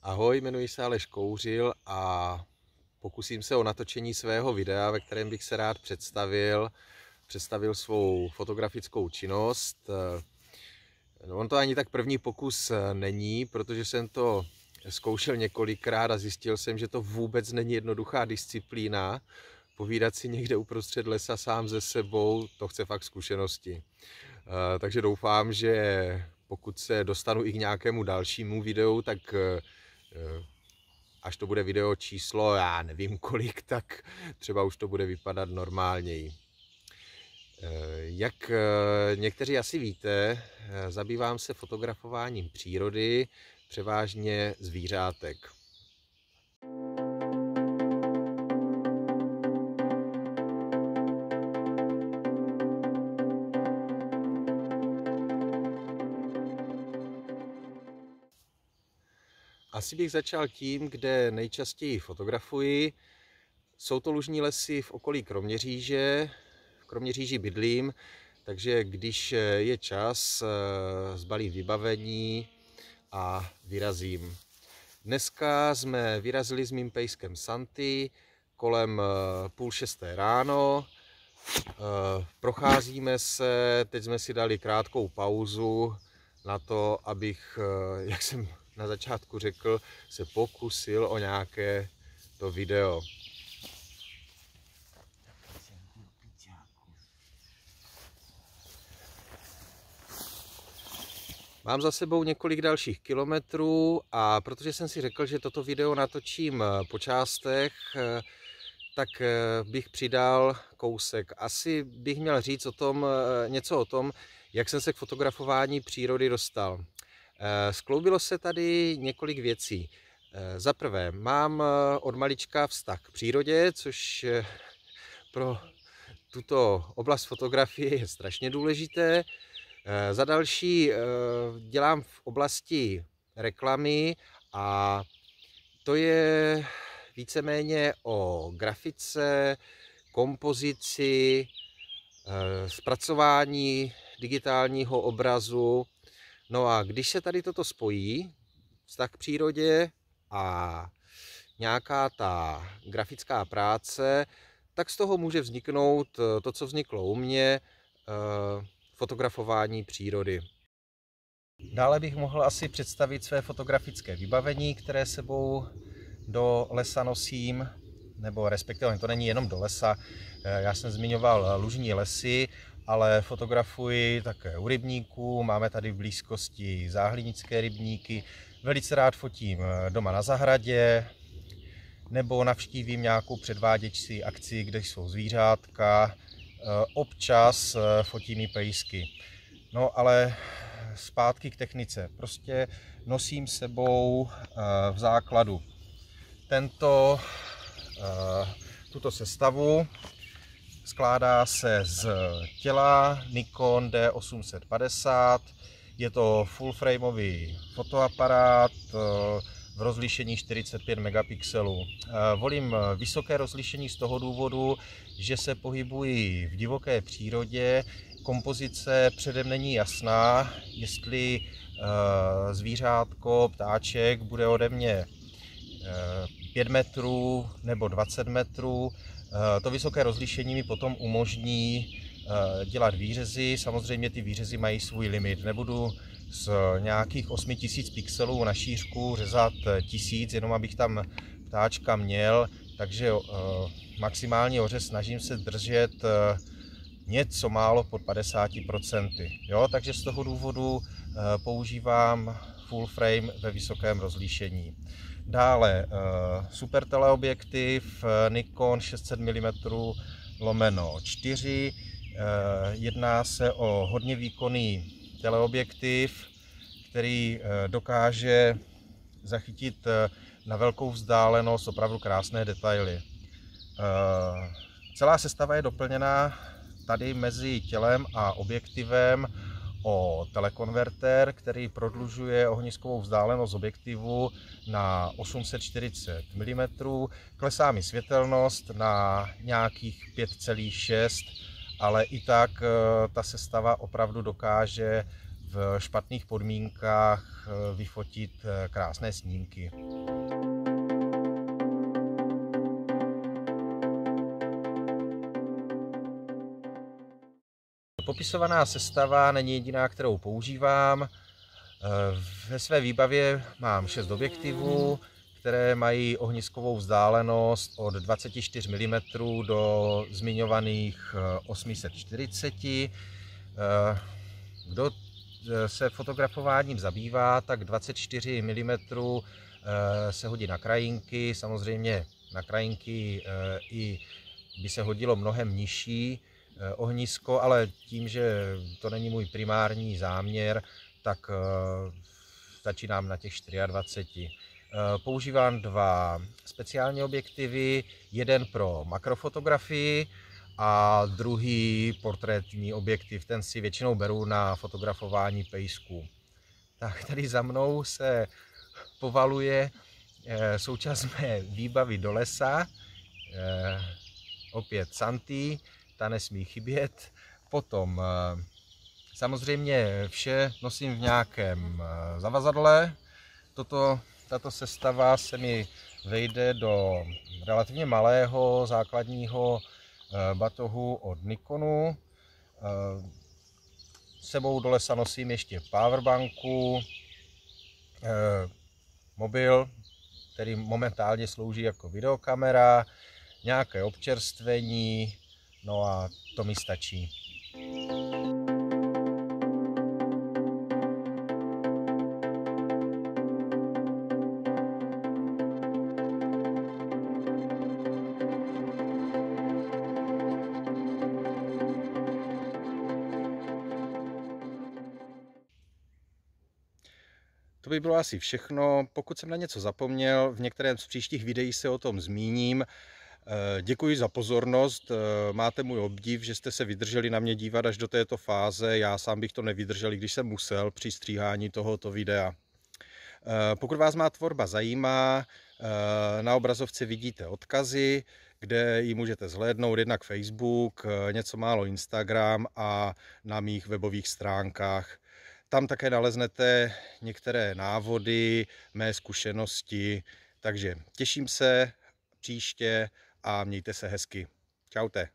Ahoj, jmenuji se Aleš Kouřil a pokusím se o natočení svého videa, ve kterém bych se rád představil svou fotografickou činnost. On to ani tak první pokus není, protože jsem to zkoušel několikrát a zjistil jsem, že to vůbec není jednoduchá disciplína. Povídat si někde uprostřed lesa sám se sebou, to chce fakt zkušenosti. Takže doufám, že pokud se dostanu i k nějakému dalšímu videu, tak až to bude video číslo, já nevím kolik, tak třeba už to bude vypadat normálněji. Jak někteří asi víte, zabývám se fotografováním přírody, převážně zvířátek. Asi bych začal tím, kde nejčastěji fotografuji. Jsou to lužní lesy v okolí Kroměříže. V Kroměříži bydlím, takže když je čas, sbalím vybavení a vyrazím. Dneska jsme vyrazili s mým pejskem Santy kolem 5:30 ráno. Procházíme se, teď jsme si dali krátkou pauzu na to, abych, jak jsem na začátku řekl, se pokusil o nějaké to video. Mám za sebou několik dalších kilometrů a protože jsem si řekl, že toto video natočím po částech, tak bych přidal kousek. Asi bych měl říct něco o tom, jak jsem se k fotografování přírody dostal. Skloubilo se tady několik věcí. Za prvé, mám od malička vztah k přírodě, což pro tuto oblast fotografie je strašně důležité. Za další dělám v oblasti reklamy a to je víceméně o grafice, kompozici, zpracování digitálního obrazu. No a když se tady toto spojí, vztah k přírodě a nějaká ta grafická práce, tak z toho může vzniknout to, co vzniklo u mě, fotografování přírody. Dále bych mohl asi představit své fotografické vybavení, které sebou do lesa nosím, nebo respektive to není jenom do lesa. Já jsem zmiňoval lužní lesy, ale fotografuji také u rybníků, máme tady v blízkosti záhlinické rybníky. Velice rád fotím doma na zahradě, nebo navštívím nějakou předváděčcí akci, kde jsou zvířátka. Občas fotím i pejsky. No ale zpátky k technice. Prostě nosím sebou v základu tuto sestavu. Skládá se z těla Nikon D850. Je to full frameový fotoaparát v rozlišení 45 megapixelů. Volím vysoké rozlišení z toho důvodu, že se pohybuji v divoké přírodě. Kompozice předem není jasná, jestli zvířátko, ptáček bude ode mě 5 metrů nebo 20 metrů. To vysoké rozlišení mi potom umožní dělat výřezy. Samozřejmě ty výřezy mají svůj limit. Nebudu z nějakých 8000 pixelů na šířku řezat 1000, jenom abych tam ptáčka měl. Takže maximální ořez snažím se držet něco málo pod 50%. Jo? Takže z toho důvodu používám full frame ve vysokém rozlišení. Dále super teleobjektiv Nikon 600 mm/4. Jedná se o hodně výkonný teleobjektiv, který dokáže zachytit na velkou vzdálenost opravdu krásné detaily. Celá sestava je doplněná tady mezi tělem a objektivem o telekonverter, který prodlužuje ohniskovou vzdálenost objektivu na 840 mm. Klesá mi světelnost na nějakých 5,6, ale i tak ta sestava opravdu dokáže v v špatných podmínkách vyfotit krásné snímky. Popisovaná sestava není jediná, kterou používám. Ve své výbavě mám 6 objektivů, které mají ohniskovou vzdálenost od 24 mm do zmiňovaných 840. Kdo se fotografováním zabývá, tak 24 mm se hodí na krajinky. Samozřejmě na krajinky i by se hodilo mnohem nižší ohnisko, ale tím, že to není můj primární záměr, tak začínám na těch 24. Používám 2 speciální objektivy, jeden pro makrofotografii a druhý portrétní objektiv, ten si většinou beru na fotografování pejsků. Tak tady za mnou se povaluje součást mé výbavy do lesa, opět Santý, ta nesmí chybět. Potom samozřejmě vše nosím v nějakém zavazadle. Tato sestava se mi vejde do relativně malého základního batohu od Nikonu. S sebou do lesa nosím ještě powerbanku, mobil, který momentálně slouží jako videokamera, nějaké občerstvení, no a to mi stačí. To by bylo asi všechno. Pokud jsem na něco zapomněl, v některém z příštích videí se o tom zmíním. Děkuji za pozornost, máte můj obdiv, že jste se vydrželi na mě dívat až do této fáze. Já sám bych to nevydržel, když jsem musel při stříhání tohoto videa. Pokud vás má tvorba zajímá, na obrazovce vidíte odkazy, kde ji můžete zhlédnout, jednak Facebook, něco málo Instagram a na mých webových stránkách. Tam také naleznete některé návody, mé zkušenosti, takže těším se příště a mějte se hezky. Čaute.